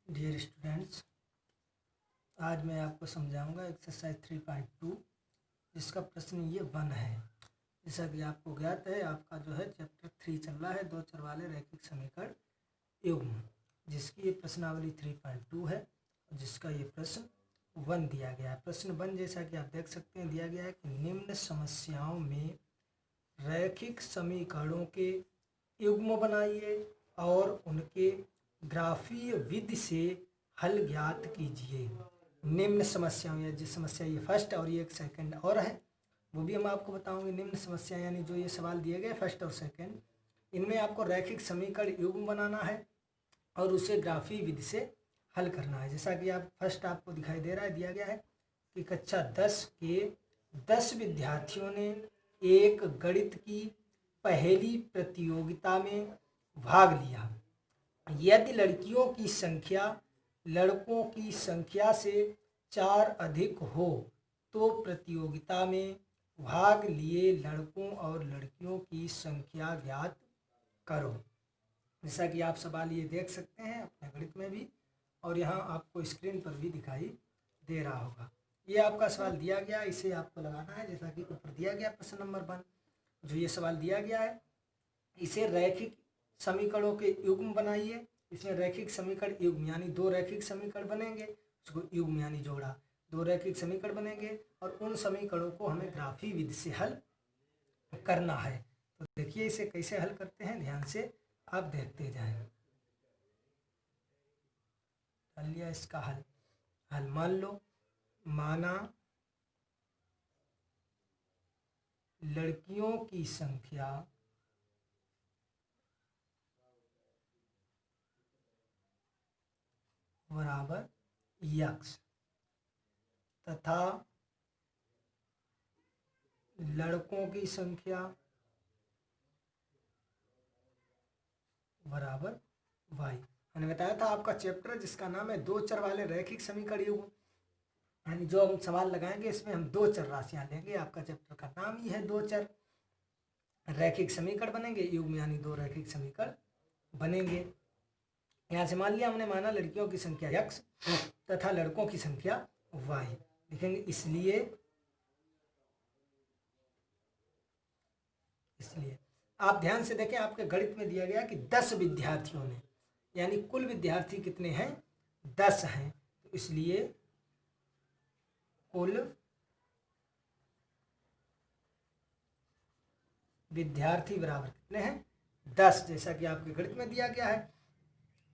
Dear students, आज मैं आपको समझाऊंगा एक्सरसाइज 3.2 जिसका प्रश्न ये 1 है। जैसा कि आपको ज्ञात है, आपका जो है चैप्टर 3 चल रहा है, दो चर वाले रैखिक समीकरण युग्म, जिसकी ये प्रश्नावली 3.2 है और जिसका ये प्रश्न 1 दिया गया है। प्रश्न 1 जैसा कि आप देख सकते हैं दिया गया है कि निम्न समस्याओं में रैखिक समीकरणों के युग्म बनाइए और उनके ग्राफीय विधि से हल ज्ञात कीजिए। निम्न समस्याओं, या जिस समस्या ये फर्स्ट और ये एक सेकंड और है वो भी हम आपको बताओगे। निम्न समस्या यानी जो ये सवाल दिए गए फर्स्ट और सेकंड, इनमें आपको रैखिक समीकरण युग्म बनाना है और उसे ग्राफीय विधि से हल करना है। जैसा कि आप फर्स्ट आपको दिखाई दे रहा है, दिया गया है कि कक्षा 10 के 10 विद्यार्थियों ने एक गणित की पहेली प्रतियोगिता में भाग लिया। यदि लड़कियों की संख्या लड़कों की संख्या से 4 अधिक हो तो प्रतियोगिता में भाग लिए लड़कों और लड़कियों की संख्या ज्ञात करो। जैसा कि आप सवाल ये देख सकते हैं अपने गणित में भी और यहाँ आपको स्क्रीन पर भी दिखाई दे रहा होगा। ये आपका सवाल दिया गया, इसे आपको लगाना है जैसा कि ऊपर दिया गया प्रश्न नंबर 1 जो ये सवाल दिया गया है। इसे रैखिक समीकरणों के युग्म बनाइए। इसमें रैखिक समीकरण युग्म यानी दो रैखिक समीकरण बनेंगे, उसको युग्म यानी जोड़ा, दो रैखिक समीकरण बनेंगे और उन समीकरणों को हमें ग्राफीय विधि से हल करना है। तो देखिए इसे कैसे हल करते हैं, ध्यान से आप देखते जाएं। कर लिया इसका हल मान लो, माना लड़कियों की संख्या बराबर यक्स तथा लड़कों की संख्या बराबर वाई। मैंने बताया था आपका चैप्टर जिसका नाम है दो चर वाले रैखिक समीकरण युग्म, यानी जो हम सवाल लगाएंगे इसमें हम दो चर राशियां लेंगे। आपका चैप्टर का नाम ही है दो चर रैखिक समीकरण बनेंगे, युग्म यानी दो रैखिक समीकरण बनेंगे। यहाँ से मान लिया हमने, माना लड़कियों की संख्या x तथा लड़कों की संख्या y लिखेंगे। इसलिए आप ध्यान से देखें, आपके गणित में दिया गया कि 10 विद्यार्थियों ने, यानी कुल विद्यार्थी कितने हैं, 10 हैं। तो इसलिए कुल विद्यार्थी बराबर कितने हैं, 10, जैसा कि आपके गणित में दिया गया है।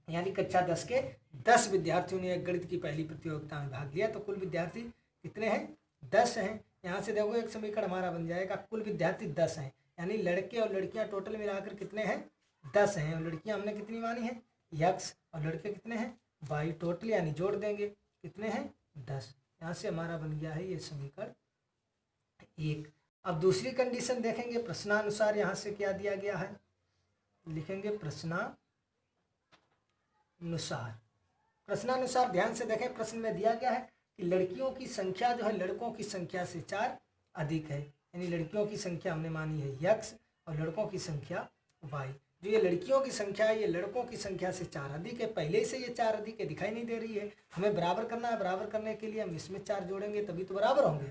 यानी कक्षा 10 के 10 विद्यार्थियों ने एक गणित की पहली प्रतियोगिता में भाग लिया, तो कुल विद्यार्थी कितने हैं, 10 हैं। यहाँ से देखो एक समीकरण हमारा बन जाएगा, कुल विद्यार्थी 10 हैं, यानी लड़के और लड़कियां टोटल मिलाकर कितने हैं, 10 हैं। और लड़कियां हमने कितनी मानी है, यक्स, और लड़के कितने हैं, वाई। टोटल यानी जोड़ देंगे कितने हैं, 10। यहाँ से हमारा बन गया है ये समीकरण 1। अब दूसरी कंडीशन देखेंगे, प्रश्नानुसार यहाँ से क्या दिया गया है, लिखेंगे प्रश्नानुसार ध्यान से देखें, प्रश्न में दिया गया है कि लड़कियों की संख्या जो है लड़कों की संख्या से 4 अधिक है, यानी लड़कियों की संख्या हमने मानी है यक्स और लड़कों की संख्या वाई। जो ये लड़कियों की संख्या है ये लड़कों की संख्या से 4 अधिक है, पहले से ये 4 अधिक है, दिखाई नहीं दे रही है। हमें बराबर करना है, बराबर करने के लिए हम इसमें 4 जोड़ेंगे तभी तो बराबर होंगे।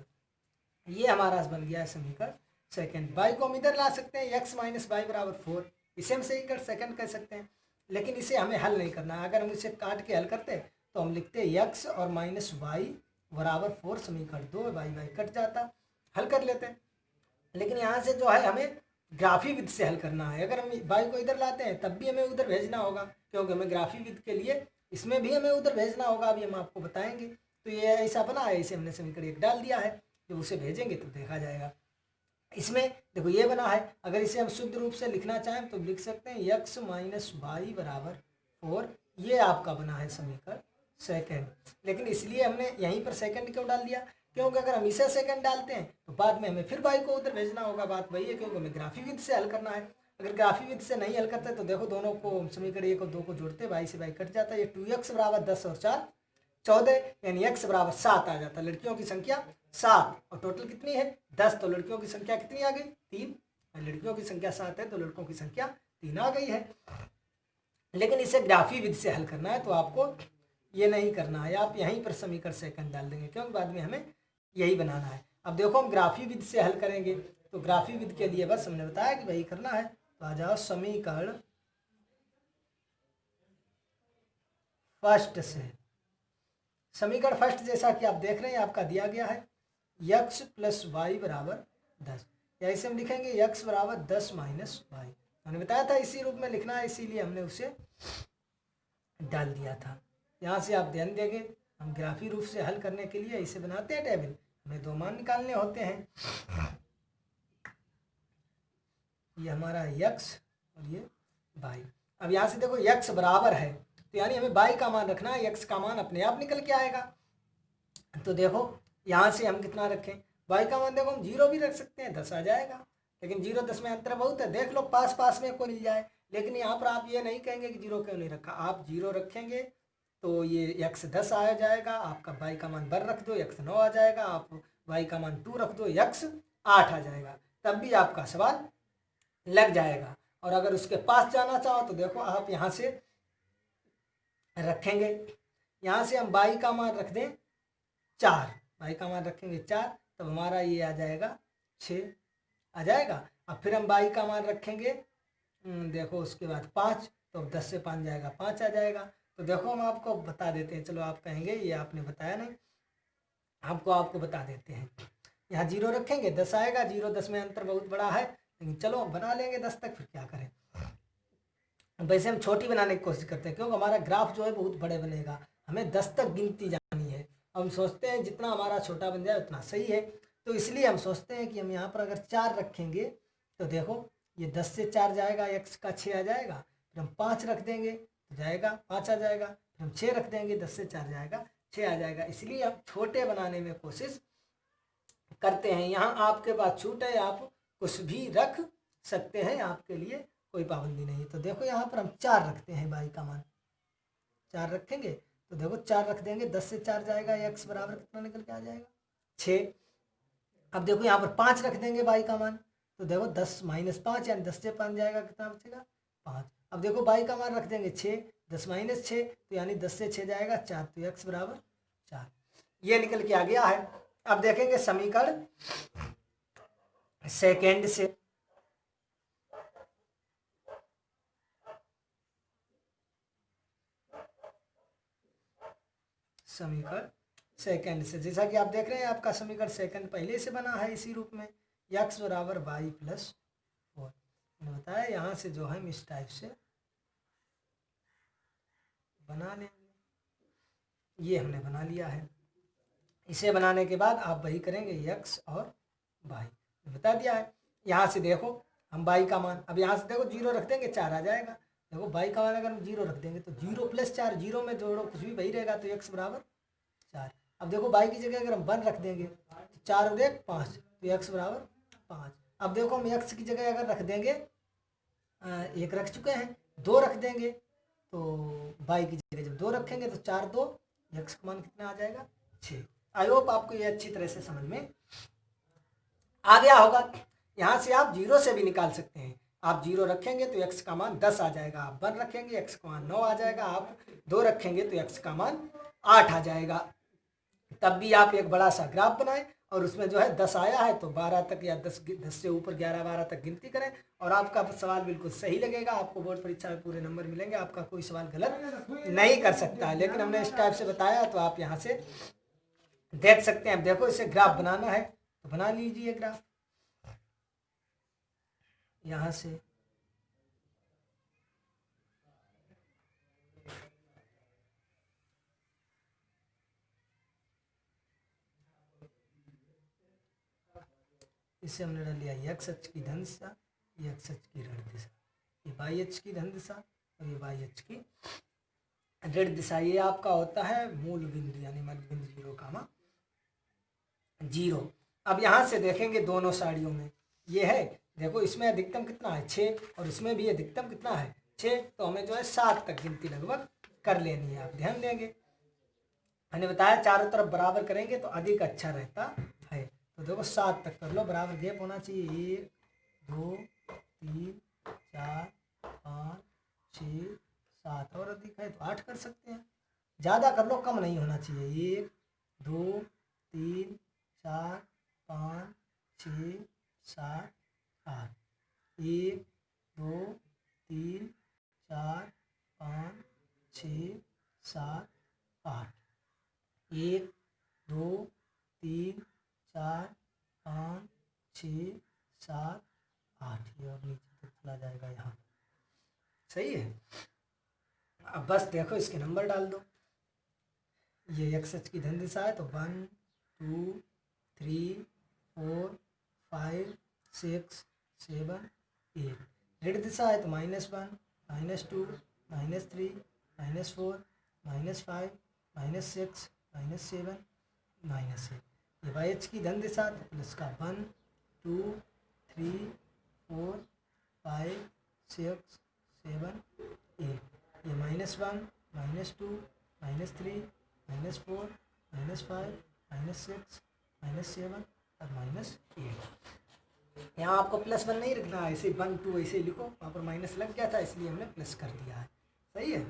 ये हमारा बन गया है समीकरण सेकंड। वाई को हम इधर ला सकते हैं, x माइनस वाई बराबर 4, इसे हम सही सेकंड कह सकते हैं, लेकिन इसे हमें हल नहीं करना है। अगर हम इसे काट के हल करते तो हम लिखते x और माइनस वाई बराबर 4 समीकरण 2, वाई वाई कट जाता, हल कर लेते हैं। लेकिन यहाँ से जो है हमें ग्राफीय विधि से हल करना है। अगर हम वाई को इधर लाते हैं तब भी हमें उधर भेजना होगा, क्योंकि हमें ग्राफीय विधि के लिए इसमें भी हमें उधर भेजना होगा, अभी हम आपको बताएंगे। तो ये ऐसा बना है, इसे हमने समीकरण 1 डाल दिया है, जब उसे भेजेंगे तो देखा जाएगा। इसमें देखो ये बना है, अगर इसे हम शुद्ध रूप से लिखना चाहें तो लिख सकते हैं x माइनस वाई बराबर 4, ये आपका बना है समीकरण सेकंड। लेकिन इसलिए हमने यहीं पर सेकंड क्यों डाल दिया, क्योंकि अगर हम इसे सेकंड डालते हैं तो बाद में हमें फिर वाई को उधर भेजना होगा। बात वही है, क्योंकि हमें ग्राफीय विधि से हल करना है। अगर ग्राफीय विधि से नहीं हल करते तो देखो दोनों को समीकरण 1 और 2 को जोड़ते, वाई से वाई कट जाता है, ये 2x बराबर 10 और 4 14, यानी x बराबर 7 आ जाता है। लड़कियों की संख्या 7 और टोटल कितनी है 10, तो लड़कियों की संख्या कितनी आ गई, 3। लड़कियों की संख्या 7 है तो लड़कों की संख्या 3 आ गई है। लेकिन इसे ग्राफीय विधि से हल करना है, तो आपको ये नहीं करना है, आप यहीं पर समीकरण सेकंड डाल देंगे क्योंकि बाद में हमें यही बनाना है। अब देखो हम ग्राफी विधि से हल करेंगे, तो ग्राफी विधि के लिए बस हमने बताया कि वही करना है। तो आ जाओ समीकरण फर्स्ट से। समीकरण फर्स्ट जैसा कि आप देख रहे हैं आपका दिया गया है x + y = 10, या इसे हम लिखेंगे x = 10 - y। हमने बताया था इसी रूप में लिखना है, इसीलिए हमने उसे डाल दिया था। यहाँ से आप ध्यान देंगे हम ग्राफी रूप से हल करने के लिए इसे बनाते हैं टेबल, हमें दो मान निकालने होते हैं। ये हमारा x और ये y। अब यहाँ से देखो x बराबर है तो यानी हमें y का मान रखना है, x का मान अपने आप निकल के आएगा। तो देखो यहाँ से हम कितना रखें, y का मान देखो हम 0 भी रख सकते हैं, 10 आ जाएगा। लेकिन 0 10 में अंतर बहुत है, देख लो पास पास में कोई मिल जाए। लेकिन यहाँ पर आप ये नहीं कहेंगे कि 0 क्यों नहीं रखा, आप 0 रखेंगे तो ये x 10 आ जाएगा, आपका y का मान 12 रख दो x 9 आ जाएगा, आप y का मान 2 रख दो x 8 आ जाएगा, तब भी आपका सवाल लग जाएगा। और अगर उसके पास जाना चाहो तो देखो आप यहाँ से रखेंगे, यहाँ से हम y का मान रख दें 4, y का मान रखेंगे 4, तब हमारा ये आ जाएगा 6 आ जाएगा। अब फिर हम y का मान रखेंगे देखो उसके बाद 5, तो 10 से 5 जाएगा 5 आ जाएगा। तो देखो हम आपको बता देते हैं, चलो आप कहेंगे ये आपने बताया नहीं, आपको बता देते हैं। यहाँ 0 रखेंगे 10 आएगा, 0 10 में अंतर बहुत बड़ा है, लेकिन चलो बना लेंगे 10 तक, फिर क्या करें। वैसे हम छोटी बनाने की कोशिश करते हैं क्योंकि हमारा ग्राफ जो है बहुत बड़े बनेगा, हमें 10 तक गिनती जानी है। हम सोचते हैं जितना हमारा छोटा बन जाए उतना सही है, तो इसलिए हम सोचते हैं कि हम यहाँ पर अगर 4 रखेंगे तो देखो ये 10 से 4 जाएगा, x का 6 आ जाएगा। फिर हम 5 रख देंगे तो जाएगा 5 आ जाएगा, फिर हम 6 रख देंगे 10 से 4 जाएगा 6 आ जाएगा। इसलिए हम छोटे बनाने में कोशिश करते हैं। यहाँ आपके पास छूट है, आप कुछ भी रख सकते हैं, आपके लिए कोई पाबंदी नहीं है। तो देखो यहाँ पर हम 4 रखते हैं, y का मान 4 रखेंगे तो देखो 4 रख देंगे, 10 से 4 जाएगा, x बराबर कितना निकल के आ जाएगा 6। अब देखो यहाँ पर 5 रख देंगे y का मान, तो देखो 10 - 5 यानी 10 से 5 जाएगा, कितना बचेगा 5। अब देखो y का मान रख देंगे 6, 10 - 6 तो यानी 10 से 6 जाएगा 4, तो x बराबर 4, ये निकल के आ गया है। अब देखेंगे समीकरण सेकेंड से। समीकरण सेकंड से, जैसा कि आप देख रहे हैं आपका समीकरण सेकंड पहले से बना है इसी रूप में, x = y + 4। मैंने बताया यहाँ से जो हम इस टाइप से बना लेंगे, ये हमने बना लिया है। इसे बनाने के बाद आप वही करेंगे x और y, बता दिया है। यहाँ से देखो हम y का मान, अब यहाँ से देखो 0 रख देंगे 4 आ जाएगा। देखो y का मान अगर हम 0 रख देंगे तो 0 + 4, 0 में जोड़ो कुछ भी वही रहेगा, तो x बराबर 4। अब देखो y की जगह अगर हम 1 रख देंगे तो 4 और 1 5, तो x बराबर 5। अब देखो हम x की जगह अगर रख देंगे 1 रख चुके हैं, 2 रख देंगे, तो y की जगह जब 2 रखेंगे तो 4 2, x का मान कितना आ जाएगा 6। आई होप आपको ये अच्छी तरह से समझ में आ गया होगा। यहाँ से आप 0 से भी निकाल सकते हैं, आप 0 रखेंगे तो x का मान 10 आ जाएगा, आप 1 रखेंगे x का मान 9 आ जाएगा, आप 2 रखेंगे तो x का मान 8 आ जाएगा। तब भी आप एक बड़ा सा ग्राफ बनाएं और उसमें जो है 10 आया है तो 12 तक या 10 से ऊपर 11 12 तक गिनती करें और आपका सवाल बिल्कुल सही लगेगा। आपको बोर्ड परीक्षा में पूरे नंबर मिलेंगे, आपका कोई सवाल गलत नहीं कर सकता है। लेकिन हमने इस टाइप से बताया तो आप यहाँ से देख सकते हैं। अब देखो इसे ग्राफ बनाना है तो बना लीजिए ग्राफ। यहाँ से इसे हमने डाल लिया x अक्ष की धन दिशा, ये x अक्ष की ऋण दिशा, ये y अक्ष की धन दिशा और ये y अक्ष की ऋण दिशा। ये आपका होता है मूल बिंदु यानी मध्य बिंदु 0, 0। अब यहाँ से देखेंगे दोनों साड़ियों में ये है, देखो इसमें अधिकतम कितना है 6 और इसमें भी अधिकतम कितना है 6, तो हमें जो है 7 तक गिनती लगभग कर लेनी है। आप ध्यान देंगे मैंने बताया चारों तरफ बराबर करेंगे तो अधिक अच्छा रहता है। तो देखो 7 तक कर लो, बराबर गैप होना चाहिए 1 2 3 4 5 6 7 और अधिक है तो 8 कर सकते हैं। ज़्यादा कर लो, कम नहीं होना चाहिए। 1 2 3 4 5 6 7 8। 1 2 3 4 5 6 7 8। 1 2 3 4 5 6 7 8। ये और नीचे तक चला जाएगा यहाँ। सही है। अब बस देखो इसके नंबर डाल दो। ये एक्स अक्ष की धन दिशा है तो 1 2 3 4 5 6 7 8। ऋण दिशा है तो -1 -2 -3 -4 -5 -6 -7 -8। ये वाई अक्ष की धन दिशा तो प्लस का 1 2 3 4 5 6 7 8। ये -1 -2 -3 -4 -5 -6 -7 और -8। यहाँ आपको +1 नहीं रखना है, ऐसे 1 2 ऐसे लिखो, वहाँ पर माइनस लग गया था इसलिए हमने प्लस कर दिया है। सही है।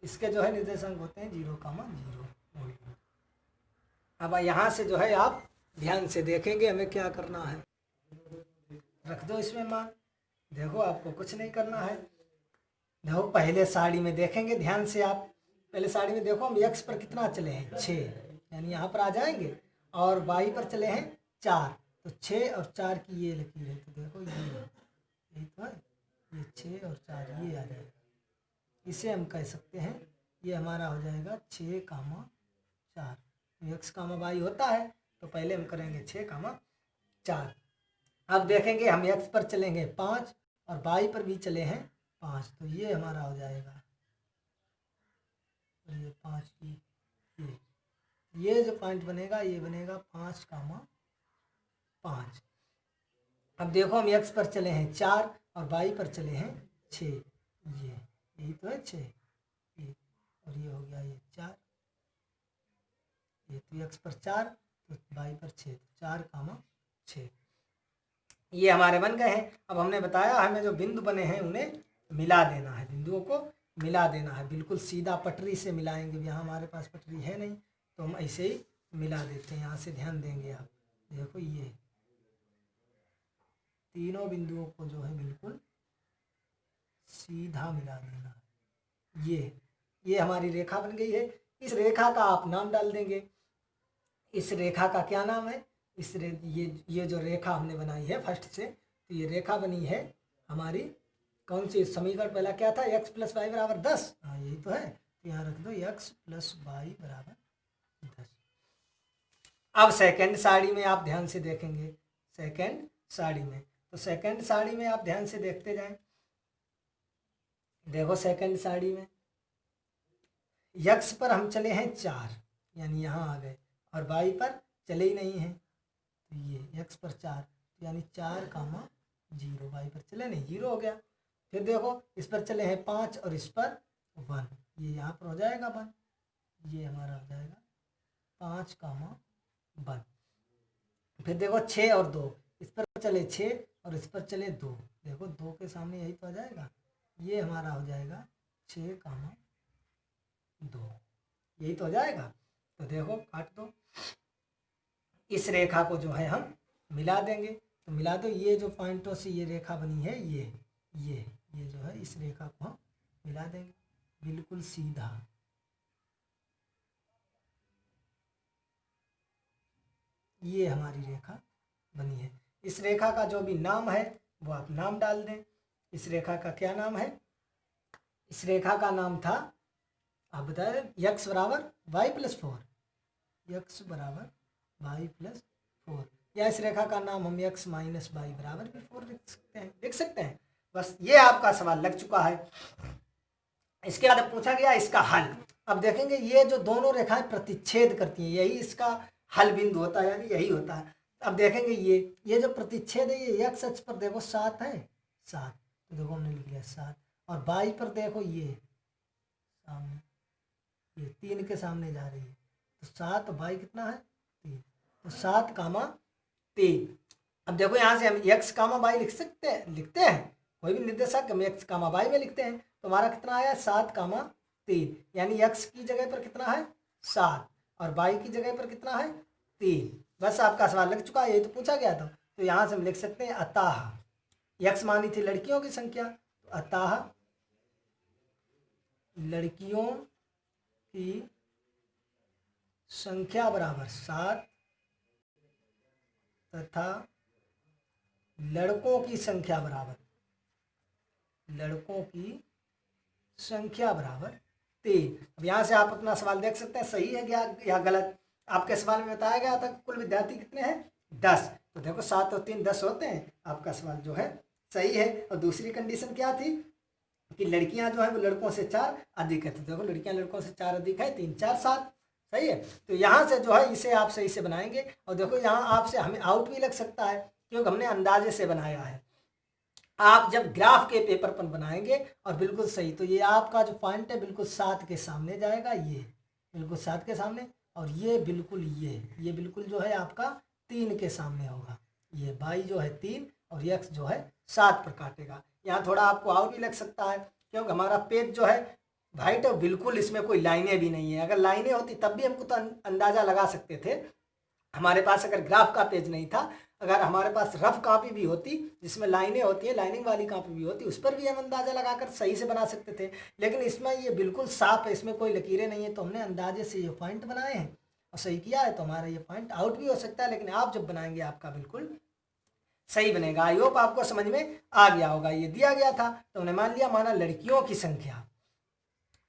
इसके जो है निर्देशांक होते हैं 0, 0। अब यहाँ से जो है आप ध्यान से देखेंगे हमें क्या करना है। रख दो इसमें मान। देखो आपको कुछ नहीं करना है। देखो पहले साड़ी में देखेंगे ध्यान से आप। पहले साड़ी में देखो हम x पर कितना चले हैं 6, यानी यहाँ पर आ जाएंगे, और y पर चले हैं 4, तो 6 और 4 की ये लकीर है, तो देखो ये तो है, ये 6 और 4 ये आ जाएगा। इसे हम कह सकते हैं ये हमारा हो जाएगा 6, 4। x, y होता है तो पहले हम करेंगे 6, 4। अब देखेंगे हम x पर चलेंगे 5 और y पर भी चले हैं 5, तो ये हमारा हो जाएगा, और ये 5 की ये जो पॉइंट बनेगा ये बनेगा 5, 5। अब देखो हम x पर चले हैं 4 और y पर चले हैं 6, यही तो है 6, ये, और ये हो गया ये 4, ये तो x पर 4 तो y पर 6, तो 4, 6। ये हमारे बन गए हैं। अब हमने बताया हमें जो बिंदु बने हैं उन्हें मिला देना है, बिंदुओं को मिला देना है। बिल्कुल सीधा पटरी से मिलाएंगे, यहाँ हमारे पास पटरी है नहीं तो हम ऐसे ही मिला देते हैं। यहाँ से ध्यान देंगे आप, देखो ये तीनों बिंदुओं को जो है बिल्कुल सीधा मिला देना है। ये हमारी रेखा बन गई है। इस रेखा का आप नाम डाल देंगे। इस रेखा का क्या नाम है? ये जो रेखा हमने बनाई है फर्स्ट से, तो ये रेखा बनी है हमारी कौन सी? समीकरण पहला क्या था? x + y = 10। हाँ यही तो है, तो यहाँ रख दो x + y = 10। अब सेकंड साड़ी में आप ध्यान से देखेंगे, सेकंड साड़ी में, तो सेकंड साड़ी में आप ध्यान से देखते जाएं। देखो सेकंड साड़ी में x पर हम चले हैं 4, यानी यहाँ आ गए, और y पर चले ही नहीं हैं, तो ये x पर 4 यानी 4, 0, y पर चले नहीं, 0 हो गया। फिर देखो इस पर चले हैं 5 और इस पर 1, ये यहाँ पर हो जाएगा 1, ये हमारा हो जाएगा 5, 1। फिर देखो 6 और 2, इस पर चले 6 और इस पर चले 2, देखो 2 के सामने यही तो आ जाएगा, ये हमारा हो जाएगा 6, 2, यही तो हो जाएगा। तो देखो काट दो, इस रेखा को जो है हम मिला देंगे, तो मिला दो। ये जो पॉइंटों से ये रेखा बनी है, ये जो है इस रेखा को हम मिला देंगे बिल्कुल सीधा। ये हमारी रेखा बनी है। इस रेखा का जो भी नाम है वो आप नाम डाल दें। इस रेखा का क्या नाम है? इस रेखा का नाम था, आप बताए, x = y + 4, x = y + 4, या इस रेखा का नाम हम x - y = 4 लिख सकते हैं। बस ये आपका सवाल लग चुका है। इसके बाद पूछा गया इसका हल। अब देखेंगे ये जो दोनों रेखाएं प्रतिच्छेद करती हैं, यही इसका हल बिंदु होता है, यानी यही होता है। अब देखेंगे ये जो प्रतिच्छेद है, ये x अक्ष पर देखो 7 है, 7, तो देखो हमने लिख लिया 7, और y पर देखो ये सामने, ये 3 के सामने जा रही है, तो 7 y कितना है? 3, तो 7, 3। अब देखो यहाँ से हम x, y लिखते हैं, कोई भी निर्देशक हम x, y में लिखते हैं, तो हमारा कितना आया? 7, 3, यानी x की जगह पर कितना है 7 और y की जगह पर कितना है 3। बस आपका सवाल लग चुका है, ये तो पूछा गया था। तो यहाँ से हम लिख सकते हैं अतः x मानी थी लड़कियों की संख्या, तो अतः लड़कियों की संख्या बराबर 7 तथा लड़कों की संख्या बराबर 3। अब यहाँ से आप अपना सवाल देख सकते हैं, सही है या गलत। आपके सवाल में बताया गया था कुल विद्यार्थी कितने हैं 10, तो देखो 7 और 3 10 होते हैं। आपका सवाल जो है सही है। और दूसरी कंडीशन क्या थी कि लड़कियां जो है वो लड़कों से 4 अधिक है, तो देखो लड़कियां लड़कों से 4 अधिक है, 3 4 7, सही है। तो यहाँ से जो है इसे आप सही से बनाएंगे। और देखो यहाँ आपसे हमें आउट भी लग सकता है क्योंकि हमने अंदाजे से बनाया है। आप जब ग्राफ के पेपर पर बनाएंगे और बिल्कुल सही, तो ये आपका जो पॉइंट है बिल्कुल 7 के सामने जाएगा, ये बिल्कुल 7 के सामने, और ये बिल्कुल ये बिल्कुल जो है आपका 3 के सामने होगा। ये y जो है 3 और x जो है 7 पर काटेगा। यहाँ थोड़ा आपको आउट भी लग सकता है क्योंकि हमारा पेज जो है वाइट है, बिल्कुल इसमें कोई लाइनें भी नहीं है। अगर लाइनें होती तब भी हमको तो अंदाजा लगा सकते थे। हमारे पास अगर ग्राफ का पेज नहीं था, अगर हमारे पास रफ कॉपी भी होती जिसमें लाइनें होती है, लाइनिंग वाली कॉपी भी होती, उस पर भी हम अंदाजा लगाकर सही से बना सकते थे। लेकिन इसमें ये बिल्कुल साफ है, इसमें कोई लकीरें नहीं है, तो हमने अंदाजे से ये पॉइंट बनाए हैं और सही किया है। तो हमारा ये पॉइंट आउट भी हो सकता है, लेकिन आप जब बनाएंगे आपका बिल्कुल सही बनेगा। आई होप आपको समझ में आ गया होगा। ये दिया गया था तो हमने मान लिया, माना लड़कियों की संख्या,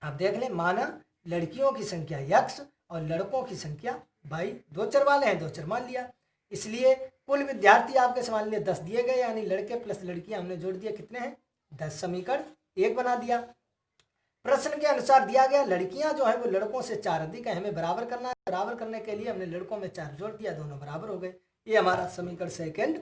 आप देख लें, माना लड़कियों की संख्या x और लड़कों की संख्या y, दो चर वाले हैं, दो चर मान लिया। इसलिए कुल विद्यार्थी आपके सवाल में 10 दिए गए, यानी लड़के प्लस लड़कियां हमने जोड़ दिया, कितने हैं 10। समीकरण 1 बना दिया। प्रश्न के अनुसार दिया गया लड़कियां जो है वो लड़कों से 4 अधिक है, हमें बराबर करना है। बराबर करने के लिए हमने लड़कों में 4 जोड़ दिया, दोनों बराबर हो गए। ये हमारा समीकरण सेकंड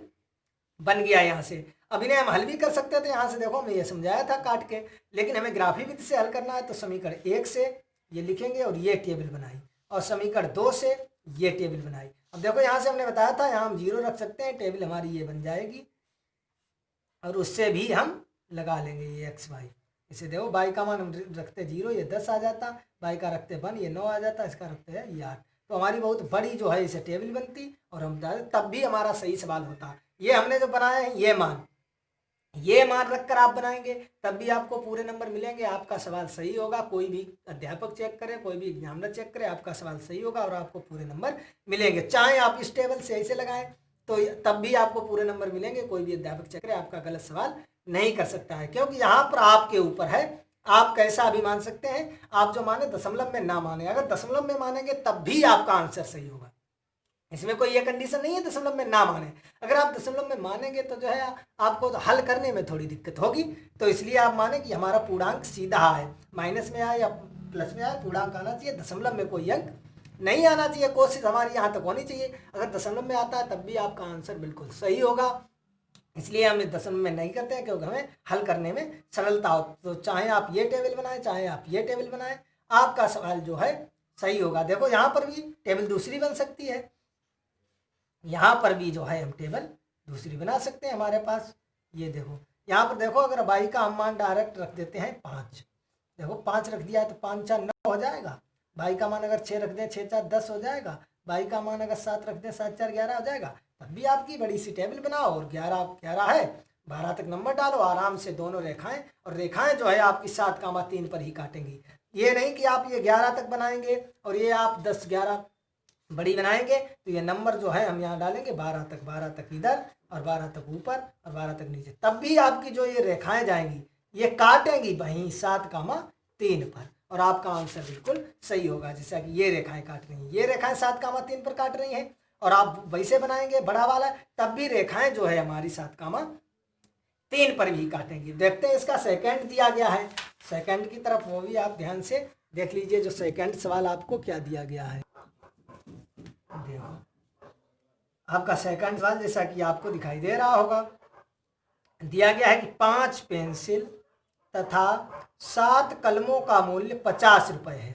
बन गया। यहाँ से अब इन्हें हम हल भी कर सकते थे। यहाँ से देखो मैं ये समझाया था काट के, लेकिन हमें ग्राफी विधि से हल करना है। तो समीकरण 1 से ये लिखेंगे और ये टेबल बनाई, और समीकरण 2 से ये टेबल बनाई। अब देखो यहाँ से हमने बताया था, यहाँ हम 0 रख सकते हैं, टेबल हमारी ये बन जाएगी, और उससे भी हम लगा लेंगे ये एक्स वाई। इसे देखो y का मान हम रखते 0, ये 10 आ जाता, y का रखते 1, ये 9 आ जाता, इसका रखते हैं ये 8। तो हमारी बहुत बड़ी जो है इसे टेबल बनती और हम तब भी हमारा सही सवाल होता। ये हमने जो बनाया है ये मान रखकर आप बनाएंगे तब भी आपको पूरे नंबर मिलेंगे, आपका सवाल सही होगा। कोई भी अध्यापक चेक करे, कोई भी एग्जामिनर चेक करे, आपका सवाल सही होगा और आपको पूरे नंबर मिलेंगे। चाहे आप इस टेबल से ऐसे लगाएं तो तब भी आपको पूरे नंबर मिलेंगे। कोई भी अध्यापक चेक करे, आपका गलत सवाल नहीं कर सकता है, क्योंकि यहाँ पर आपके ऊपर है, आप कैसा भी मान सकते हैं। आप जो माने दशमलव में ना माने, अगर दशमलव में मानेंगे तब भी आपका आंसर सही होगा। इसमें कोई ये कंडीशन नहीं है दशमलव में ना माने। अगर आप दशमलव में मानेंगे तो जो है आपको तो हल करने में थोड़ी दिक्कत होगी। तो इसलिए आप माने कि हमारा पूर्णांक सीधा है, माइनस में आए या प्लस में आए, पूर्णांक आना चाहिए, दशमलव में कोई अंक नहीं आना चाहिए। कोशिश हमारी यहाँ तक होनी चाहिए। अगर दशमलव में आता है तब भी आपका आंसर बिल्कुल सही होगा। इसलिए हम इस दशमलव में नहीं करते हैं, क्योंकि हमें हल करने में सरलता हो। तो चाहे आप ये टेबल बनाएं, चाहे आप ये टेबल बनाएं, आपका सवाल जो है सही होगा। देखो यहाँ पर भी टेबल दूसरी बन सकती है, यहाँ पर भी जो है हम टेबल दूसरी बना सकते हैं। हमारे पास ये देखो, यहाँ पर देखो, अगर y का हम मान डायरेक्ट रख देते हैं 5, देखो 5 रख दिया है तो 5 4 9 हो जाएगा। y का मान अगर 6 रख दें, 6 4 10 हो जाएगा। y का मान अगर 7 रख दें, 7 4 11 हो जाएगा। तब भी आपकी बड़ी सी टेबल बनाओ और 11 है, 12 तक नंबर डालो आराम से। दोनों रेखाएं, और रेखाएं जो है आपकी 7,3 पर ही काटेंगी। ये नहीं कि आप ये 11 तक बनाएंगे और ये आप 10 11 बड़ी बनाएंगे। तो ये नंबर जो है हम यहाँ डालेंगे 12 तक इधर, और 12 तक ऊपर, और 12 तक नीचे। तब भी आपकी जो ये रेखाएं जाएंगी ये काटेंगी वहीं 7,3 पर, और आपका आंसर बिल्कुल सही होगा। जैसा कि ये रेखाएं काट रही हैं, ये रेखाएं 7,3 पर काट रही हैं, और आप वैसे बनाएंगे बड़ा वाला, तब भी रेखाएं जो है हमारी 7,3 पर भी काटेंगी। देखते हैं इसका सेकंड दिया गया है, सेकंड की तरफ वो भी आप ध्यान से देख लीजिए। जो सेकंड सवाल आपको क्या दिया गया है, देखो आपका सेकंड सवाल जैसा कि आपको दिखाई दे रहा होगा, दिया गया है कि 5 पेंसिल तथा 7 कलमों का मूल्य 50 रुपये है,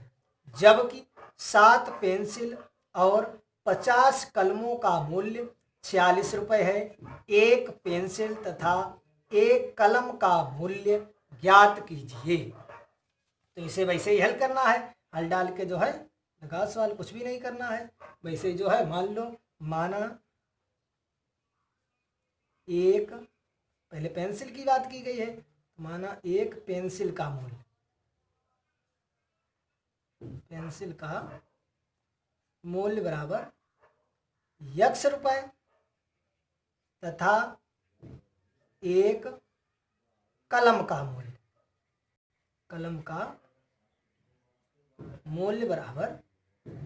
जबकि 7 पेंसिल और 50 कलमों का मूल्य 46 रुपये है। एक पेंसिल तथा एक कलम का मूल्य ज्ञात कीजिए। तो इसे वैसे ही हल करना है, हल डाल के जो है लगा सवाल, कुछ भी नहीं करना है, वैसे ही जो है मान लो, माना एक, पहले पेंसिल की बात की गई है, माना एक पेंसिल का मूल्य, पेंसिल का मूल्य बराबर x रुपए तथा एक कलम का मूल्य, कलम का मूल्य बराबर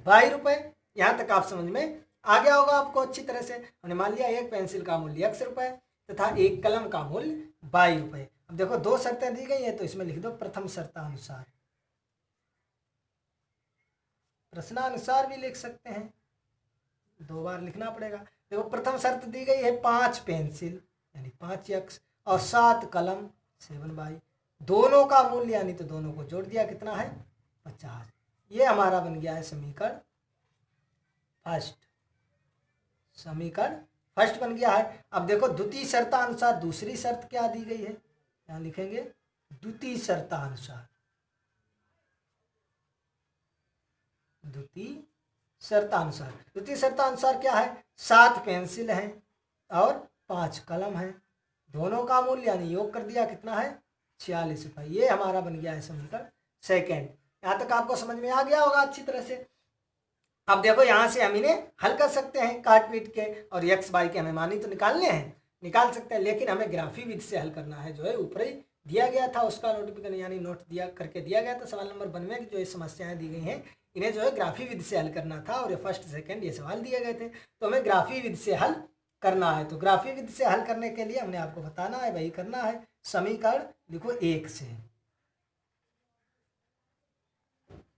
22 रुपए। यहां तक आप समझ में आ गया होगा आपको अच्छी तरह से। हमने मान लिया एक पेंसिल का मूल्य x रुपए तथा एक कलम का मूल्य 22 रुपए। अब देखो दो शर्तें दी गई है तो इसमें लिख दो प्रथम शर्तानुसार, प्रश्नानुसार भी लिख सकते हैं, दो बार लिखना पड़ेगा। देखो प्रथम शर्त दी गई है 5 पेंसिल यानी 5x और 7 कलम 7y, दोनों का मूल्य यानी तो दोनों को जोड़ दिया कितना है 50। ये हमारा बन गया है समीकरण फर्स्ट, समीकरण फर्स्ट बन गया है। अब देखो द्वितीय शर्तानुसार दूसरी शर्त क्या दी गई है, यहाँ लिखेंगे द्वितीय शर्तानुसार, द्वितीय शर्तानुसार, द्वितीय शर्तानुसार क्या है 7 पेंसिल हैं और 5 कलम हैं, दोनों का मूल्य यानी योग कर दिया कितना है 46 रुपये। ये हमारा बन गया है समीकरण सेकेंड। यहाँ तक आपको समझ में आ गया होगा अच्छी तरह से। अब देखो यहाँ से हम इन्हें हल कर सकते हैं काट पीट के, और x y के हमें मानी तो निकालने हैं, निकाल सकते हैं, लेकिन हमें ग्राफी विधि से हल करना है, जो है ऊपर ही दिया गया था उसका नोटिफिकेशन यानी नोट दिया करके दिया गया था सवाल नंबर 92 की जो ये समस्याएं दी गई हैं इन्हें जो है ग्राफी विधि से हल करना था, और ये फर्स्ट सेकंड ये सवाल दिए गए थे तो हमें ग्राफी विधि से हल करना है। तो ग्राफी विधि से हल करने के लिए हमने आपको बताना है, वही करना है, समीकरण लिखो 1 से,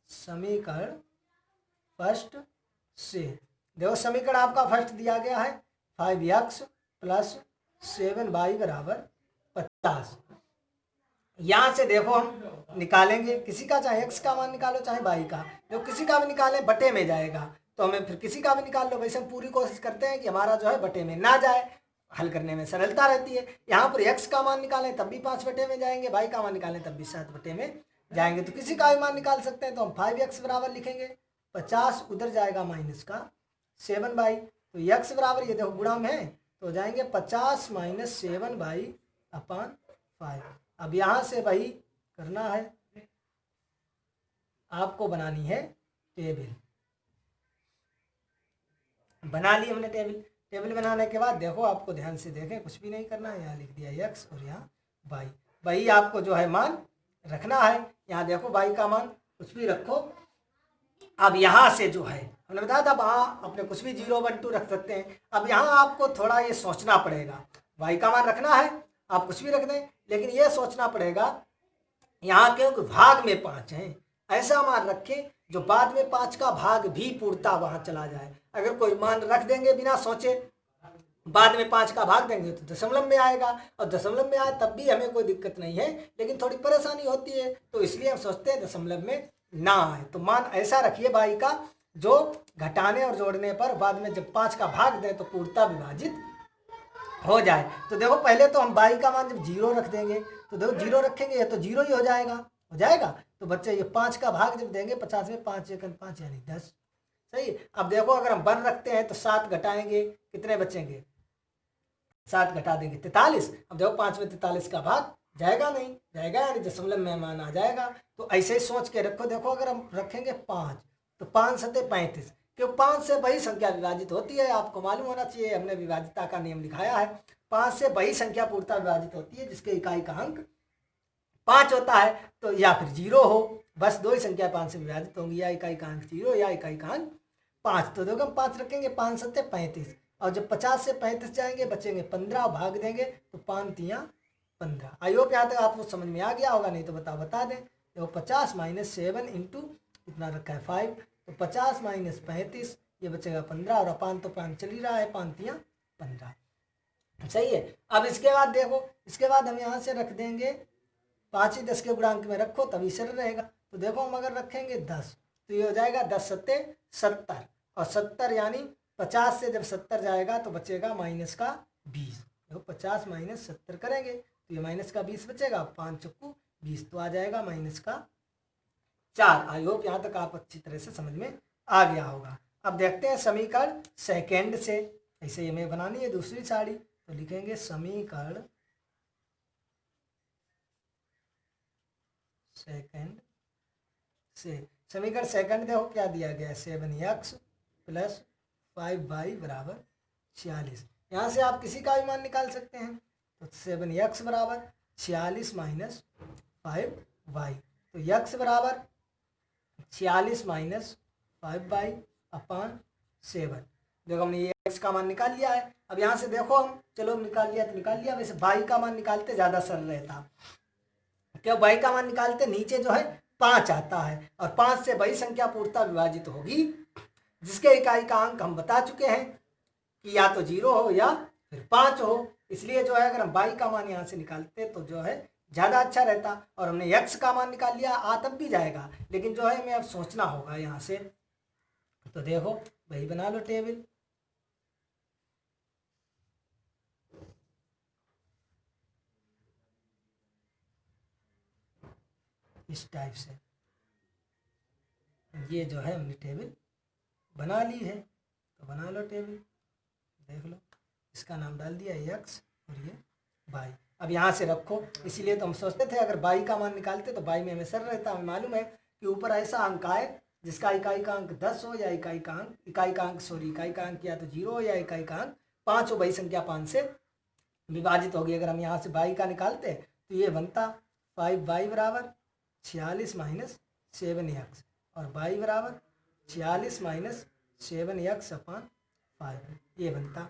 समीकरण फर्स्ट से। देखो समीकरण आपका फर्स्ट दिया गया है 5x प्लस 7y बराबर 50। यहाँ से देखो हम निकालेंगे, किसी का चाहे x का मान निकालो चाहे y का, जो किसी का भी निकालें बटे में जाएगा, तो हमें फिर किसी का भी निकाल लो। वैसे हम पूरी कोशिश करते हैं कि हमारा जो है बटे में ना जाए, हल करने में सरलता रहती है। यहाँ पर x का मान निकालें तब भी 5 बटे में जाएंगे, y का मान निकालें तब भी 7 बटे में जाएंगे, तो किसी का भी मान निकाल सकते हैं। तो हम 5x बराबर लिखेंगे 50, उधर जाएगा माइनस का 7y, तो x बराबर ये देखो गुणा में है तो हो जाएंगे 50 माइनस 7y अपान 5। अब यहाँ से वही करना है, आपको बनानी है टेबल, बना ली हमने टेबल। टेबल बनाने के बाद देखो आपको ध्यान से देखें, कुछ भी नहीं करना है, यहाँ लिख दिया x और यहाँ y, वही आपको जो है मान रखना है। यहाँ देखो y का मान कुछ भी रखो। अब यहाँ से जो है हमने बताया था वहाँ अपने कुछ भी 0 1 2 रख सकते हैं। अब यहाँ आपको थोड़ा ये सोचना पड़ेगा, y का मान रखना है आप कुछ भी रख दें, लेकिन ये सोचना पड़ेगा यहाँ क्योंकि भाग में 5 हैं, ऐसा मान रखें जो बाद में 5 का भाग भी पूर्णता वहाँ चला जाए। अगर कोई मान रख देंगे बिना सोचे, बाद में 5 का भाग देंगे तो दशमलव में आएगा, और दशमलव में आए तब भी हमें कोई दिक्कत नहीं है, लेकिन थोड़ी परेशानी होती है, तो इसलिए हम सोचते हैं दशमलव में ना आए। तो मान ऐसा रखिए भाई का जो घटाने और जोड़ने पर बाद में जब 5 का भाग दें तो पूर्णता विभाजित हो जाए। तो देखो पहले तो हम y का मान जब 0 रख देंगे तो देखो 0 रखेंगे ये तो 0 ही हो जाएगा। तो बच्चे ये 5 का भाग जब देंगे 50 में 5 1 5 यानी 10, सही। अब देखो अगर हम 1 रखते हैं तो 7 घटाएंगे कितने बचेंगे, 7 घटा देंगे 43। अब देखो 5 में 43 का भाग जाएगा नहीं, जाएगा यानी दशमलव में मान आ जाएगा। तो ऐसे ही सोच के रखो। देखो अगर हम रखेंगे 5 तो 5 सते 35, क्यों 5 से वही संख्या विभाजित होती है, आपको मालूम होना चाहिए, हमने विभाजिता का नियम लिखाया है। 5 से वही संख्या पूर्णता विभाजित होती है जिसके इकाई का अंक 5 होता है, तो या फिर 0 हो, बस दो ही संख्या 5 से विभाजित होंगी, या इकाई का अंक 0 या इकाई का अंक 5। तो देखो हम 5 रखेंगे 5 सत्ते 35, और जब 50 से 35 जाएंगे बचेंगे 15, भाग देंगे तो 5 तियाँ 15। आई होप यहाँ तक आपको समझ में आ गया होगा, नहीं तो बता दें। देखो 50 माइनस 7 इंटू इतना रखा है 5, तो 50 माइनस 35 ये बचेगा 15, और अपान तो 5 चल ही रहा है, 5 तियाँ 15, सही है। अब इसके बाद देखो, इसके बाद हम यहाँ से रख देंगे 5 ही 10 के गुणांक में रखो तभी सरल रहेगा। तो देखो हम अगर रखेंगे 10 तो ये हो जाएगा 10 सत्ते 70, और 70 यानी 50 से जब 70 जाएगा तो बचेगा माइनस का 20। देखो 50 माइनस 70 करेंगे तो ये माइनस का 20 बचेगा, 5 चक्कू 20, तो आ जाएगा माइनस का 4। आई होप यहाँ तक आप अच्छी तरह से समझ में आ गया होगा। अब देखते हैं समीकरण सेकेंड से। ऐसे हमें बनानी है दूसरी साड़ी, तो लिखेंगे समीकरण सेकेंड से। समीकरण सेकंड देखो क्या दिया गया है, 7x + 5y = 46। यहाँ से आप किसी का भी मान निकाल सकते हैं। तो 7x = 46 - 5y, तो x = 46 - 5y/7। देखो हमने ये x का मान निकाल लिया है। अब यहाँ से देखो हम, चलो निकाल लिया तो निकाल लिया, वैसे y का मान निकालते ज़्यादा सरल रहता। क्यों? y का मान निकालते नीचे जो है 5 आता है, और 5 से वही संख्या पूर्णतः विभाजित होगी जिसके इकाई का अंक हम बता चुके हैं कि या तो 0 हो या फिर 5 हो। इसलिए जो है अगर हम y का मान यहाँ से निकालते तो जो है ज़्यादा अच्छा रहता। और हमने x का मान निकाल लिया, आ तब भी जाएगा, लेकिन जो है हमें अब सोचना होगा यहाँ से। तो देखो वही बना लो टेबल, इस टाइप से। ये जो है हमने टेबल बना ली है, तो बना लो टेबल, देख लो, इसका नाम डाल दिया x और ये y। अब यहाँ से रखो, इसीलिए तो हम सोचते थे अगर y का मान निकालते तो y में हमें सर रहता। हमें मालूम है कि ऊपर ऐसा अंक आए जिसका इकाई का अंक 10 हो या इकाई का अंक या तो 0 हो या इकाई का अंक 5 हो, वही संख्या 5 से विभाजित होगी। अगर हम यहाँ से y का निकालते तो ये बनता 5y = 46 - 7x, और y = 46 - 7x/5, ये बनता।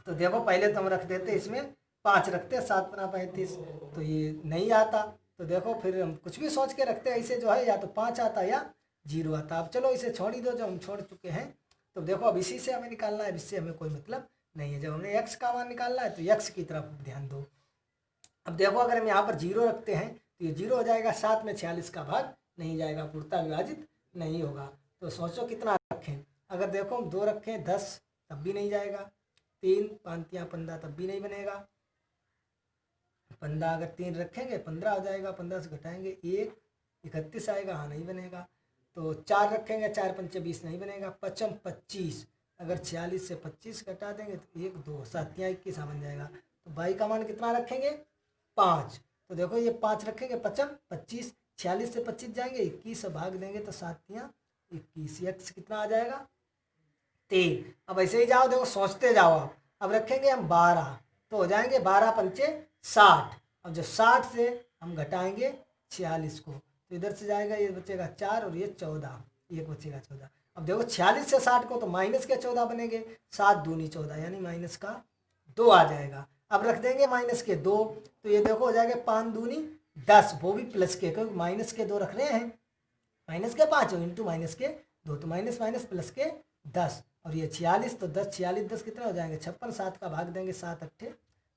तो देखो पहले तो हम रख देते इसमें 5 रखते, 7 × 35, तो ये नहीं आता। तो देखो फिर हम कुछ भी सोच के रखते, ऐसे जो है या तो 5 आता या 0 आता। अब चलो इसे छोड़ ही दो, जो हम छोड़ चुके हैं। तो देखो अब इसी से हमें निकालना है, इससे हमें कोई मतलब नहीं है। जब हमें x का मान निकालना है तो x की तरफ ध्यान दो। अब देखो अगर हम यहाँ पर 0 रखते हैं तो ये 0 हो जाएगा, 7 में 46 का भाग नहीं जाएगा, पूर्णतः विभाजित नहीं होगा। तो सोचो कितना रखें। अगर देखो हम 2 रखें 10 तब भी नहीं जाएगा, 3 5 15 तब भी नहीं बनेगा, 15 अगर 3 रखेंगे 15 हो जाएगा, 15 से घटाएंगे 1 31 आएगा, हाँ नहीं बनेगा। तो 4 रखेंगे 4 पंचे 20 नहीं बनेगा, 5 25, अगर 46 से 25 घटा देंगे तो 1 2 7 21 बन जाएगा। तो y का मान कितना रखेंगे 5। तो देखो ये 5 रखेंगे 5 25, 46 से 25 जाएंगे 21 से भाग देंगे तो 7 21, x कितना आ जाएगा 3। अब ऐसे ही जाओ, देखो सोचते जाओ आप। अब रखेंगे हम 12, तो हो जाएंगे 12 पंचे 60। अब जब 60 से हम घटाएंगे 46 को तो इधर से जाएगा, ये बचेगा 4 और ये 14, एक बचेगा 14। अब देखो 46 से 60 को तो माइनस के 14 बनेंगे, 7 दूनी 14 यानी माइनस का 2 आ जाएगा। अब रख देंगे माइनस के 2, तो ये देखो हो जाएगा 5 दूनी 10, वो भी प्लस के, क्योंकि माइनस के 2 रख रहे हैं, माइनस के 5 इंटू माइनस के 2, तो माइनस माइनस प्लस के 10, और ये 46, तो 10 46 10 कितने हो जाएंगे 56, 7 का भाग देंगे 7 8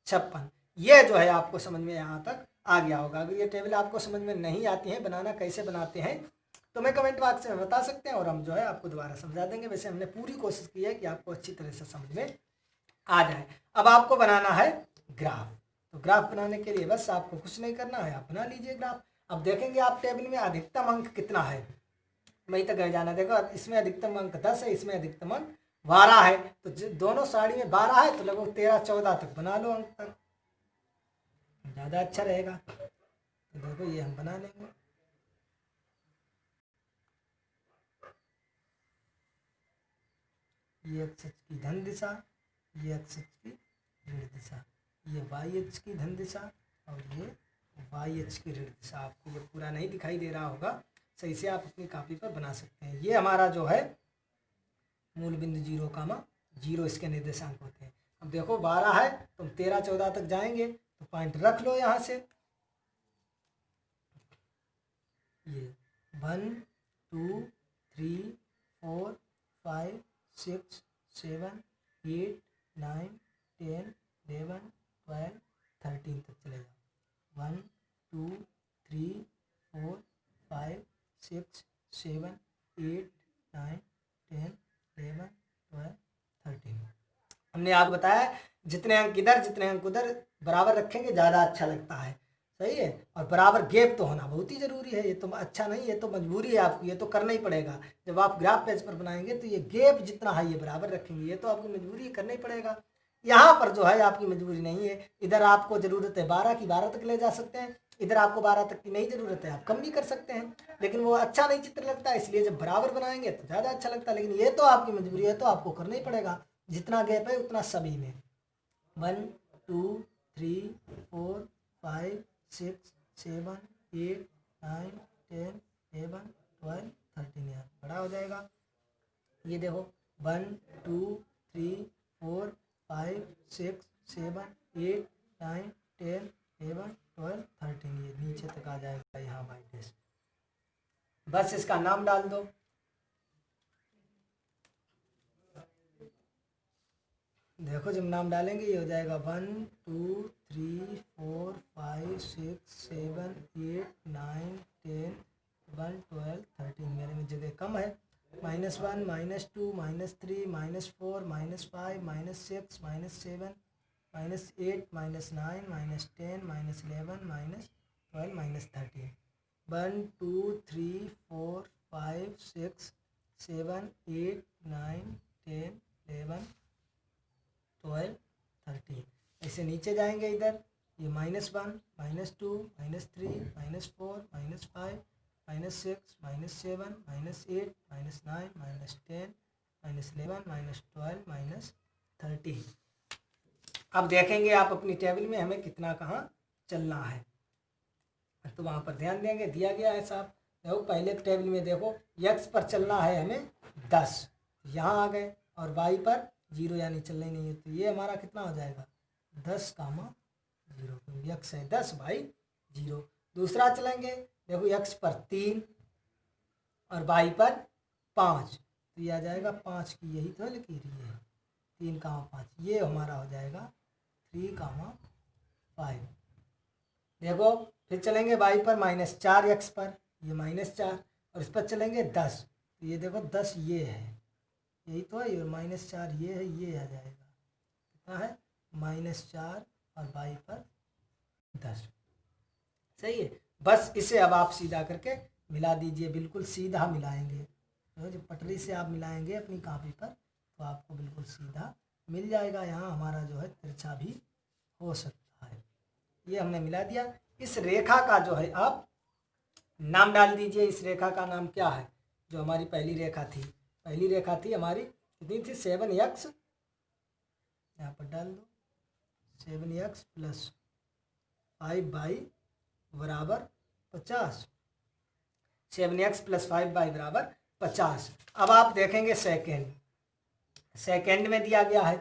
56। ये जो है आपको समझ में यहाँ तक आ गया होगा। अगर ये टेबल आपको समझ में नहीं आती है बनाना, कैसे बनाते हैं, तो मैं कमेंट बॉक्स में बता सकते हैं और हम जो है आपको दोबारा समझा देंगे। वैसे हमने पूरी कोशिश की है कि आपको अच्छी तरह से समझ में आ जाए। अब आपको बनाना है ग्राफ। तो ग्राफ बनाने के लिए बस आपको कुछ नहीं करना है, आप बना लीजिए ग्राफ। अब देखेंगे आप टेबल में अधिकतम अंक कितना है, वहीं तक जाना। देखो इसमें अधिकतम अंक 10 है, इसमें अधिकतम अंक 12 है, तो दोनों साड़ी में 12 है, तो लगभग 13 14 तक बना लो अंक तक, ज़्यादा अच्छा रहेगा। तो देखो ये हम बना लेंगे। ये x की धन दिशा, ये x की ऋण दिशा, ये y की धन दिशा और ये y की ऋण दिशा। आपको ये पूरा नहीं दिखाई दे रहा होगा, सही से आप अपनी कॉपी पर बना सकते हैं। ये हमारा जो है मूल बिंदु 0, 0 इसके निर्देशांक होते हैं। अब देखो 12 है तो हम 13 14 तक जाएंगे, तो पॉइंट रख लो यहाँ से। ये 1 2 3 4 5 6 7 8 9 10 11 12 13 तक चले जाओ। 1 2 3 4 5 6 7 8 9 10 11 12 13। हमने आपको बताया जितने अंक इधर जितने अंक उधर बराबर रखेंगे ज़्यादा अच्छा लगता है। सही है। और बराबर गैप तो होना बहुत ही ज़रूरी है, ये तो अच्छा नहीं, ये तो मजबूरी है आपको, ये तो करना ही पड़ेगा। जब आप ग्राफ पेज पर बनाएंगे तो ये गैप जितना है ये बराबर रखेंगे, ये तो आपकी मजबूरी है, करना ही पड़ेगा। यहाँ पर जो है आपकी मजबूरी नहीं है, इधर आपको ज़रूरत है 12 की, 12 तक ले जा सकते हैं, इधर आपको 12 तक की नहीं ज़रूरत है, आप कम भी कर सकते हैं, लेकिन वो अच्छा नहीं चित्र लगता है, इसलिए जब बराबर बनाएंगे तो ज़्यादा अच्छा लगता है। लेकिन ये तो आपकी मजबूरी है, तो आपको करना ही पड़ेगा, जितना गैप है उतना सभी में। 1 2 3 4 5 6 7 8 9 10 11 12 13, यार बड़ा हो जाएगा। ये देखो 1 2 3 4 5 6 7 8 9 10 11 12 13, ये नीचे तक आ जाएगा यहाँ बाई डेश। बस इसका नाम डाल दो। देखो जब नाम डालेंगे ये हो जाएगा 1 2 3 4 5 6 7 8 9 10 11 12 13, मेरे में जगह कम है। -1 -2 -3 -4 -5 -6 -7 -8 -9 -10 -11 -12 -13। 1 2 3 4 5 6 7 8 9 10 11 12 13, ऐसे नीचे जाएंगे इधर, ये -1 -2 -3 -4 -5 -6 -7 -8 -9 -10 -11 -12 -13। अब देखेंगे आप अपनी टेबल में हमें कितना कहाँ चलना है, तो वहाँ पर ध्यान देंगे, दिया गया है साहब। देखो पहले टेबल में देखो x पर चलना है हमें 10, यहाँ आ गए, और y पर 0 यानी चलना ही नहीं है, तो ये हमारा कितना हो जाएगा 10, 0, क्योंकि x है 10 y 0। दूसरा चलेंगे, देखो x पर 3 और y पर 5, तो ये आ जाएगा 5 की यही तो लकीर है, 3, 5, ये हमारा हो जाएगा 3, 5। देखो फिर चलेंगे y पर -4 x पर, ये -4, और इस पर चलेंगे 10, तो ये देखो 10 ये है, यही तो है, ये -4 ये है, ये आ जाएगा कितना है -4 और y पर 10, सही है। बस इसे अब आप सीधा करके मिला दीजिए, बिल्कुल सीधा मिलाएंगे, तो जो पटरी से आप मिलाएंगे अपनी कॉपी पर तो आपको बिल्कुल सीधा मिल जाएगा। यहाँ हमारा जो है तिरछा भी हो सकता है, ये हमने मिला दिया। इस रेखा का जो है आप नाम डाल दीजिए, इस रेखा का नाम क्या है, जो हमारी पहली रेखा थी, पहली रेखा थी हमारी कितनी थी 7x, यहाँ पर डाल दो 7x प्लस 5y बराबर 50, 7x प्लस 5y बराबर 50। अब आप देखेंगे सेकेंड में दिया गया है,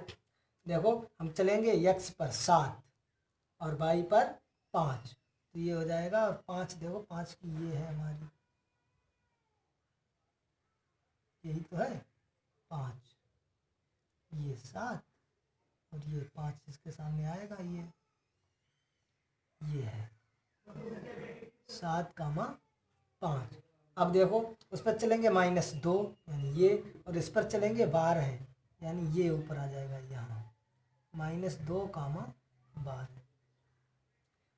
देखो हम चलेंगे x पर 7 और y पर 5, तो ये हो जाएगा, और 5 देखो 5 की ये है हमारी, यही तो है 5, ये 7 और ये 5 इसके सामने आएगा, ये है 7, 5। अब देखो उस पर चलेंगे -2 यानी ये, और इस पर चलेंगे 12 है यानी ये ऊपर आ जाएगा यहाँ -2, 12।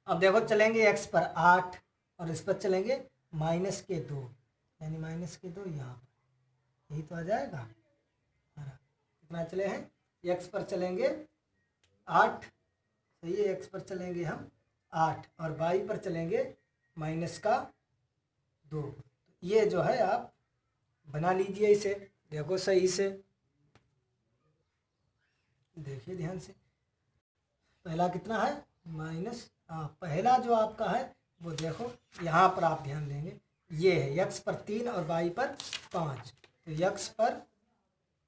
अब देखो चलेंगे x पर 8 और इस पर चलेंगे -2 यानी -2 यहाँ पर, यही तो आ जाएगा हमारा। कितना चले हैं, x पर चलेंगे 8, सही है, x पर चलेंगे हम 8 और y पर चलेंगे -2। ये जो है आप बना लीजिए इसे, देखो सही से, देखिए ध्यान से। पहला कितना है पहला जो आपका है वो देखो यहाँ पर आप ध्यान देंगे, ये है x पर 3 और y पर 5, तो x पर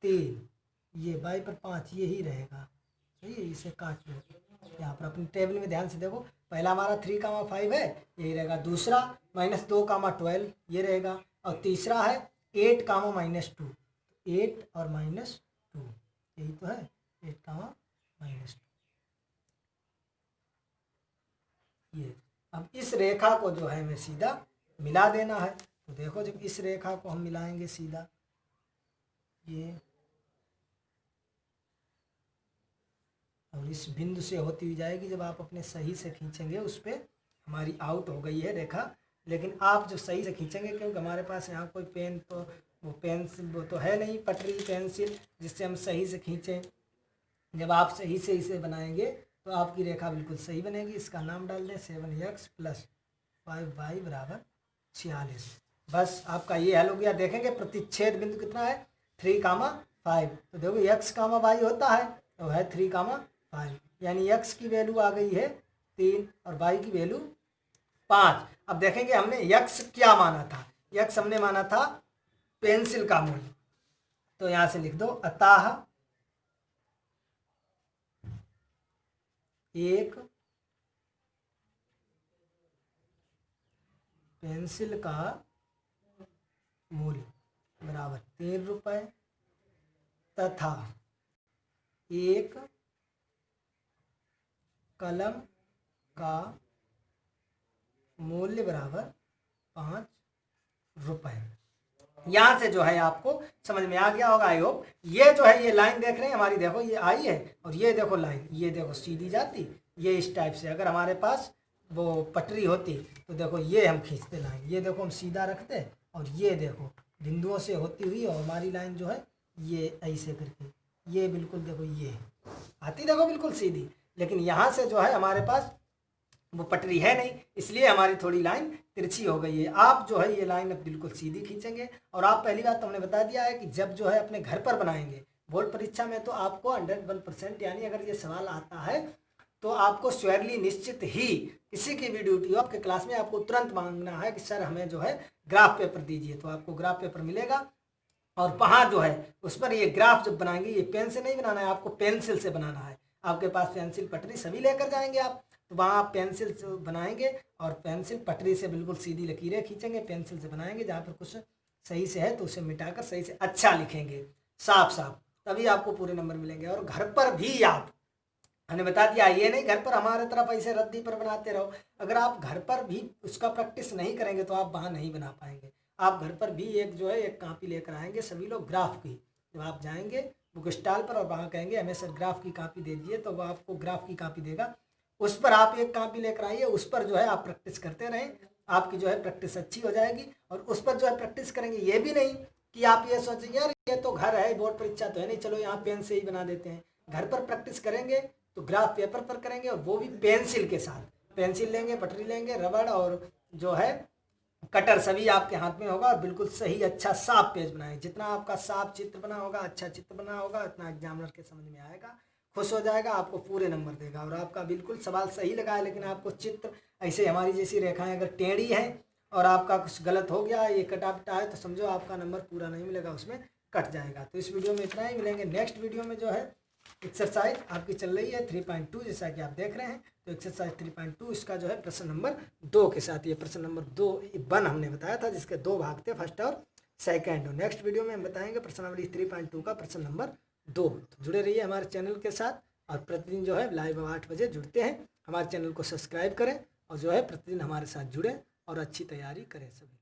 3 ये y पर 5 ये ही रहेगा, सही है, इसे काट लो। यहाँ पर अपनी टेबल में ध्यान से देखो, पहला हमारा 3, 5 है, यही रहेगा। दूसरा -2, 12 ये रहेगा, और तीसरा है 8, -2, 8 और -2 यही तो है, 8, -2 ये। अब इस रेखा को जो है हमें सीधा मिला देना है, तो देखो जब इस रेखा को हम मिलाएंगे सीधा, ये और इस बिंदु से होती हुई जाएगी, जब आप अपने सही से खींचेंगे उस पर हमारी आउट हो गई है रेखा। लेकिन आप जो सही से खींचेंगे, क्योंकि हमारे पास यहाँ कोई पेन तो वो पेंसिल वो तो है नहीं, पटरी पेंसिल जिससे हम सही से खींचें। जब आप सही से इसे बनाएंगे तो आपकी रेखा बिल्कुल सही बनेगी। इसका नाम डाल दें 7x + 5y = 46। बस आपका ये हल हो गया। देखेंगे प्रतिच्छेद बिंदु कितना है 3,5। तो देखो x, y होता है तो है 3,5, यानी x की वैल्यू आ गई है 3 और y की वैल्यू 5। अब देखेंगे हमने x क्या माना था, x हमने माना था पेंसिल का मूल्य। तो यहां से लिख दो अतः एक पेंसिल का मूल्य बराबर 3 रुपये तथा एक कलम का मूल्य बराबर 5 रुपये। यहाँ से जो है आपको समझ में आ गया होगा आई होप। ये जो है ये लाइन देख रहे हैं हमारी, देखो ये आई है और ये देखो लाइन, ये देखो सीधी जाती, ये इस टाइप से। अगर हमारे पास वो पटरी होती तो देखो ये हम खींचते लाइन, ये देखो हम सीधा रखते और ये देखो बिंदुओं से होती हुई और हमारी लाइन जो है ये ऐसे करके, ये बिल्कुल देखो ये आती, देखो बिल्कुल सीधी। लेकिन यहाँ से जो है हमारे पास वो पटरी है नहीं, इसलिए हमारी थोड़ी लाइन तिरछी हो गई है। आप जो है ये लाइन अब बिल्कुल सीधी खींचेंगे। और आप पहली बात तो हमने बता दिया है कि जब जो है अपने घर पर बनाएंगे, बोर्ड परीक्षा में तो आपको 101%, यानी अगर ये सवाल आता है तो आपको श्योरली निश्चित ही किसी की भी ड्यूटी हो आपके क्लास में, आपको तुरंत मांगना है कि सर हमें जो है ग्राफ पेपर दीजिए। तो आपको ग्राफ पेपर मिलेगा और वहाँ जो है उस पर ये ग्राफ जब बनाएंगे, ये पेन से नहीं बनाना है, आपको पेंसिल से बनाना है। आपके पास पेंसिल पटरी सभी लेकर जाएंगे आप, तो वहाँ आप पेंसिल से बनाएंगे और पेंसिल पटरी से बिल्कुल सीधी लकीरें खींचेंगे, पेंसिल से बनाएंगे। जहाँ पर कुछ सही से है तो उसे मिटाकर सही से अच्छा लिखेंगे, साफ साफ, तभी आपको पूरे नंबर मिलेंगे। और घर पर भी आप, हमने बता दिया ये नहीं घर पर हमारे तरफ ऐसे रद्दी पर बनाते रहो। अगर आप घर पर भी उसका प्रैक्टिस नहीं करेंगे तो आप वहाँ नहीं बना पाएंगे। आप घर पर भी एक जो है एक कॉपी लेकर आएंगे सभी लोग ग्राफ की। जब आप जाएंगे बुक स्टॉल पर और वहाँ कहेंगे हमें सर ग्राफ की कॉपी दे दीजिए, तो वह आपको ग्राफ की कॉपी देगा। उस पर आप एक कॉपी लेकर आइए, उस पर जो है आप प्रैक्टिस करते रहें, आपकी जो है प्रैक्टिस अच्छी हो जाएगी। और उस पर जो है प्रैक्टिस करेंगे, ये भी नहीं कि आप ये सोचेंगे यार ये तो घर है, बोर्ड परीक्षा तो है नहीं, चलो यहाँ पेन से ही बना देते हैं। घर पर प्रैक्टिस करेंगे तो ग्राफ पेपर पर करेंगे, और वो भी पेंसिल के साथ। पेंसिल लेंगे, पटरी लेंगे, रबड़ और जो है कटर सभी आपके हाथ में होगा, और बिल्कुल सही अच्छा साफ पेज बनाएंगे। जितना आपका साफ चित्र बना होगा, अच्छा चित्र बना होगा, उतना एग्जामिनर के समझ में आएगा, खुश हो जाएगा, आपको पूरे नंबर देगा। और आपका बिल्कुल सवाल सही लगा है, लेकिन आपको चित्र ऐसे हमारी जैसी रेखाएं अगर टेढ़ी है और आपका कुछ गलत हो गया, ये कटा पिटा है, तो समझो आपका नंबर पूरा नहीं मिलेगा, उसमें कट जाएगा। तो इस वीडियो में इतना ही, मिलेंगे नेक्स्ट वीडियो में। जो है एक्सरसाइज आपकी चल रही है 3.2, जैसा कि आप देख रहे हैं। तो एक्सरसाइज 3.2 इसका जो है प्रश्न नंबर 2 के साथ, ये प्रश्न नंबर 2 1 हमने बताया था, जिसके 2 भाग थे, फर्स्ट और सेकंड। नेक्स्ट वीडियो में हम बताएंगे प्रश्न नंबर 3.2 का प्रश्न नंबर 2। तो जुड़े रहिए हमारे चैनल के साथ, और प्रतिदिन जो है लाइव 8 बजे जुड़ते हैं। हमारे चैनल को सब्सक्राइब करें और जो है प्रतिदिन हमारे साथ जुड़ें और अच्छी तैयारी करें सभी।